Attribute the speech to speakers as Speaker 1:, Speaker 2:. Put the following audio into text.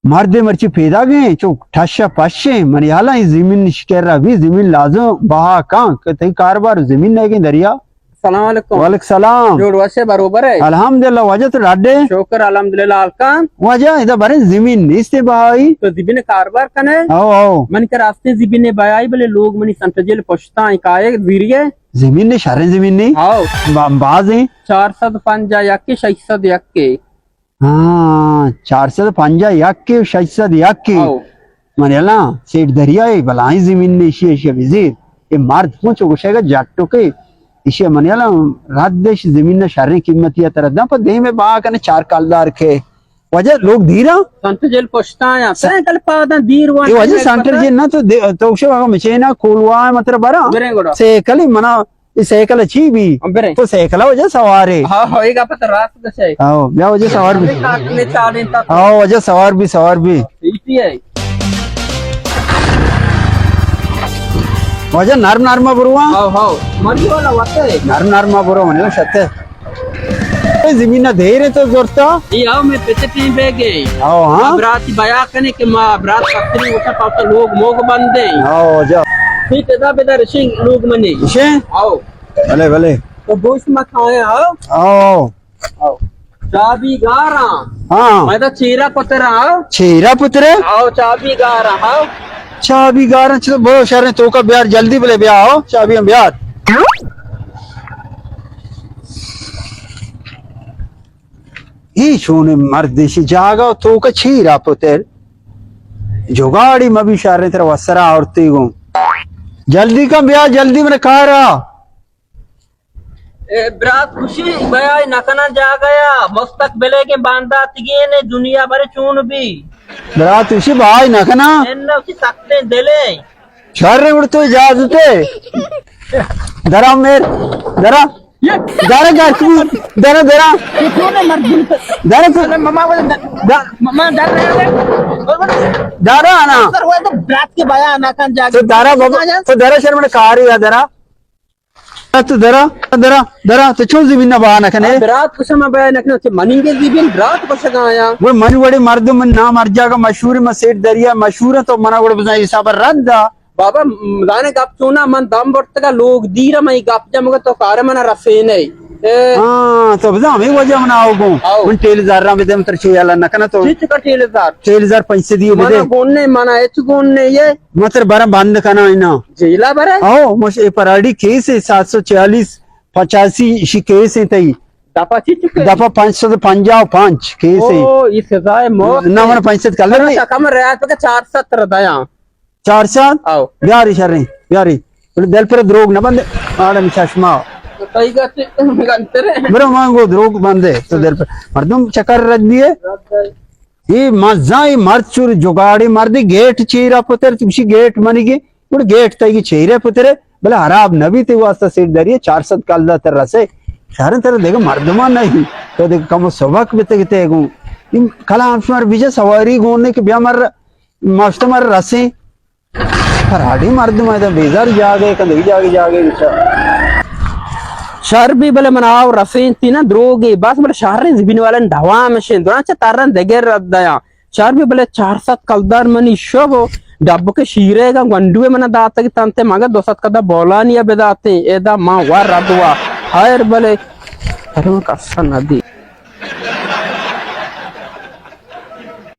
Speaker 1: Marde marci peda gए çok taşa paşe mani hala zemin şkerra भी zemin lazım baha kan कतई कारबार zemin नहीं के दरिया
Speaker 2: सलाम वालेकुम।
Speaker 1: वालेकुम सलाम
Speaker 2: जोड़ वैसे बरोबर है।
Speaker 1: अल्हम्दुलिल्लाह वजह तो डाडे
Speaker 2: शुक्र अल्हम्दुलिल्लाह अलकान
Speaker 1: वजह इधर बारे जमीन इससे भाई
Speaker 2: तो जिबिने कारबार कने
Speaker 1: आओ
Speaker 2: मन के रास्ते जिबिने बाई बले लोग मनी संतजेल पछता काए वीरिये
Speaker 1: जमीन ने शारे जमीन नहीं
Speaker 2: आओ
Speaker 1: बाज है
Speaker 2: 405 याके 600 याके
Speaker 1: हाँ 405 याके 600 याके
Speaker 2: आओ
Speaker 1: माने ना सेठ दरिया है भलाई जमीन ने इशी इशी विजिट ये मार्द पहुंचो गुशेगा जाटो के इशी माने ना रात देश जमीन ने शारे कीमत या तरह ना पर देह में बा कने 4 कालदार के वजह लोग धीरा
Speaker 2: संतजेल पछता या साइकिल पादा दीर वन
Speaker 1: ये वजह सेंटर जे ना तो उसे वागा मचेना कोलवा मतलब बरा
Speaker 2: बेरेंगोड़ा
Speaker 1: से कली मना साइकिल अच्छी भी
Speaker 2: बेरे
Speaker 1: तो साइकिल वजह सवार है
Speaker 2: हाँ होएगा पता रात दसे
Speaker 1: आओ क्या वजह सवार भी
Speaker 2: काटने चालें तक
Speaker 1: आओ वजह सवार भी
Speaker 2: इसी है
Speaker 1: वजह नर्मा बुरुआ
Speaker 2: आओ आओ मरी वाला वाते
Speaker 1: नर्मा बुरुआ मने सत्य ए जमीन ना धेरे तो जोरता
Speaker 2: ये आओ मैं पेटे टीम पे गई
Speaker 1: आओ हां
Speaker 2: बरात बया करने के मां बरात पत्नी उठा पाता लोग मोग बंदे
Speaker 1: आओ वजह
Speaker 2: ठीक है दा बेदार सिंह लोग मने
Speaker 1: इसे
Speaker 2: आओ
Speaker 1: भले भले
Speaker 2: तो बोस मत आए आओ
Speaker 1: आओ
Speaker 2: आओ चाबी गारा
Speaker 1: हां
Speaker 2: मैं तो चीरा पतरा आओ
Speaker 1: छेरा पुत्र
Speaker 2: आओ चाबी गारा आओ
Speaker 1: चाबी गार तो बहुत शहर तो का बिहार जल्दी बोले ब्याह आओ चाबी हम बिहार ही शोने मर्द देशी जागा तो का छीरा पुत्र जुगाड़ी मबी शहर तेरा वसरा औरती गो जल्दी का ब्याह जल्दी मैंने कहा रहा
Speaker 2: ए बरात खुशी बया नकना जा गया मुस्तकबिले के बांधा तिगे ने दुनिया भर चून भी
Speaker 1: बरात उसी भाई नखना
Speaker 2: एन्ना उसी तकते दिले
Speaker 1: शहर में उड़ते इजाजते दरा मेर दरा दरा का दरा दरा
Speaker 2: ये कौन है मर्द
Speaker 1: दरा तो
Speaker 2: मम्मा वो मम्मा डर रहे हैं
Speaker 1: दरा आना
Speaker 2: सर वो तो बरात के बया नकन जा
Speaker 1: तो दरा बाबा तो दरा शहर में कार ही दरा तो दरा दरा दरा तो चो जीबिन ना बहाना कने
Speaker 2: बरात कुछ में बया नकन से मनिंगे जीबिन बरात कुछ गाया
Speaker 1: वो मन बड़े मर्द मन ना मर जाएगा मशहूर में सेठ दरिया मशहूर है तो मना बड़े बजा हिसाब रद्द
Speaker 2: बाबा गाने गप चुना मन दम बटका लोग दीरा मई गप जमगा तो कार मना रफे नहीं
Speaker 1: हाँ तो बजा हमें वजह मनाओ गो उन टेल जार में दम तरछे याला नकना तो
Speaker 2: ठीक का
Speaker 1: 3000 पैसे दियो
Speaker 2: मना
Speaker 1: बदे
Speaker 2: गोने मना एच गोने ये
Speaker 1: मतलब बारा बंद करना है ना
Speaker 2: जेला बरे
Speaker 1: आओ मुझे पराड़ी केस है 740 85 इसी केस है तई
Speaker 2: दफा चुके
Speaker 1: दफा 555 केस है
Speaker 2: ओ इस सजाए मौत
Speaker 1: ना मन 65 कलर नहीं
Speaker 2: कम रहा तो 470 दया
Speaker 1: 400
Speaker 2: आओ
Speaker 1: बिहारी शर्री बिहारी दिल पर द्रोग न बंदे आड़म चश्मा
Speaker 2: कई गते गंतरे
Speaker 1: बरो मांगो द्रोग बंदे तो दिल पर मर्दम चक्कर रख दिए ये मजा ही मर्द चुर जुगाड़ी मर्दी गेट चीरा पुत्र तुमशी गेट मनी के उड़ गेट तई चेहरे पुत्र भले हराब नबी ते वास्ता सेठ दरिए 400 कालदा तरह से सारे तरह देखो मर्दमा नहीं तो देखो कम सबक बिते किते गो कला आंसमार विजय सवारी गोने के ब्या मर मास्टमर रसे फराड़ी मर्द में तो बेजार जागे कदे जागे
Speaker 2: शहर भी भले मनाओ रफीन तीना द्रोगे बस भले शहर ने जिबिन वाले ढवा में शें दोना तारन देगे रद्दया शहर भी भले 400 कलदार मनी शोबो डब्बो के शीरे का गंडुए मना दात के तंते मगर 200 कदा बोला नहीं बेदाते एदा मां वर रदवा हायर भले अरे कसम नदी